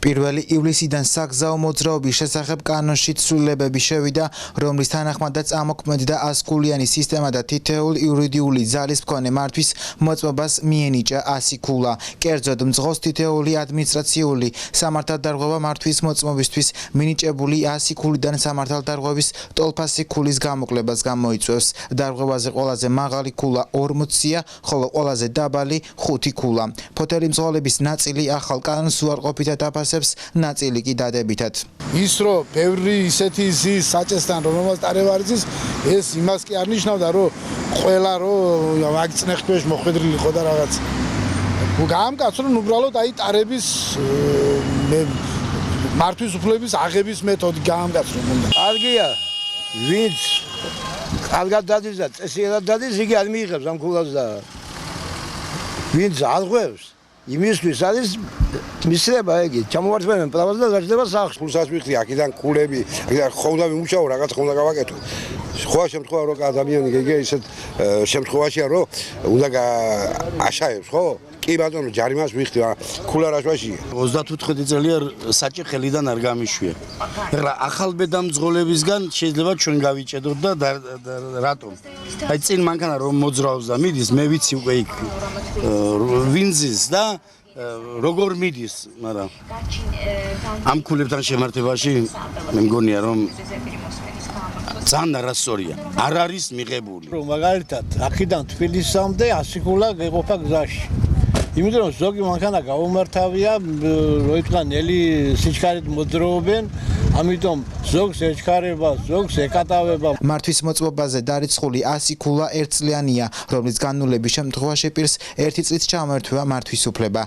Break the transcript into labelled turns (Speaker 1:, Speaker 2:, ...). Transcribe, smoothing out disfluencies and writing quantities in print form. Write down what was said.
Speaker 1: პირველი ივლისიდან საგზაო მოძრაობის შესახებ კანონში ცვლილებები შევიდა, რომლის თანახმადაც ამოქმედდა 100-გულიანი სისტემა და თითოეულ იურიდიული ძალის მქონე მართვის მოწმობას მიენიჭა 100 ქულა. კერძოდ, მძღოლს თითოეული ადმინისტრაციული სამართალდარღვევა მართვის მოწმობისთვის მინიჭებული 100 ქულიდან სამართალდარღვევის ტოლფასი ქულის გამოკლებას გამოიწვევს. დარღვევაზე ყველაზე მაღალი ქულა 40-ია, ხოლო ყველაზე დაბალი 5 ქულა. ფოთელი მძღოლების ნაწილი ახალ კანონს უარყოფითად აფასებს, ნაწილი კი დადებითად.
Speaker 2: ის რომ ბევრი ისეთი ზის საჭესთან რომელმაც ტარება არის ეს იმას კი არ ნიშნავდა რომ ყველა რომ მაგ წნეხქვეშ მოხვედრილი იყო და რაღაც გაამკაცრონ უბრალოდ აი ტარების მართვის უფლების აღების მეთოდი გაამკაცრონ უნდა.
Speaker 3: Algia, ვინც კარგად დადის და წესიერ დადის, იგი არ მიიღებს ამ ქულას და ვინც აღღვევს იმისთვის არის მისცემა იგი ჩამოვარდნებენ პრάβას და გაჩნდება სახლში.
Speaker 4: ფულსაც ვიხდი აქედან ქულები, აქედან ხომ და ვიმუშაო რაღაც ხომ და გავაკეთო. სხვა შემთხვევა რო ადამიანი გეგე ისეთ შემთხვევაშია რომ უნდა აშაებს, ხო? კი ბატონო, ჯარიმას ვიხდი, ქულა რაშვაშია.
Speaker 5: 34 წელია საჭი ხელიდან არ გამიშვია. ეხლა ახალ ბედამძღოლებისგან შეიძლება ჩვენ გავიჭედოთ და რატომ? აი წინ მანქანა რომ მოძრაობს და მიდის, მე ვიცი უკვე იქ ვინძის და როგორ მიდის, მაგრამ ამ ქულებთან შემართებაში მე მგონია რომ ძალიან არასწორია. არ არის მიღებული.
Speaker 6: რომ მაგალითად აქედან თბილისამდე 100 ქულა გეყოფა გზაში. იმიტომ რომ ზოგი მანქანა გაუმართავია, როიტყვან ნელი სიჩქარით მოძრაობენ, ამიტომ ზოგს ეჩქარება, ზოგს ეკატავება.
Speaker 1: მართვის მოწმობაზე დარიცხული 100 ქულა ერთწლიანია, რომლის განმავლობის შემთხვევაში პირს 1 წლით ჩამოერთვება მართვის უფლება.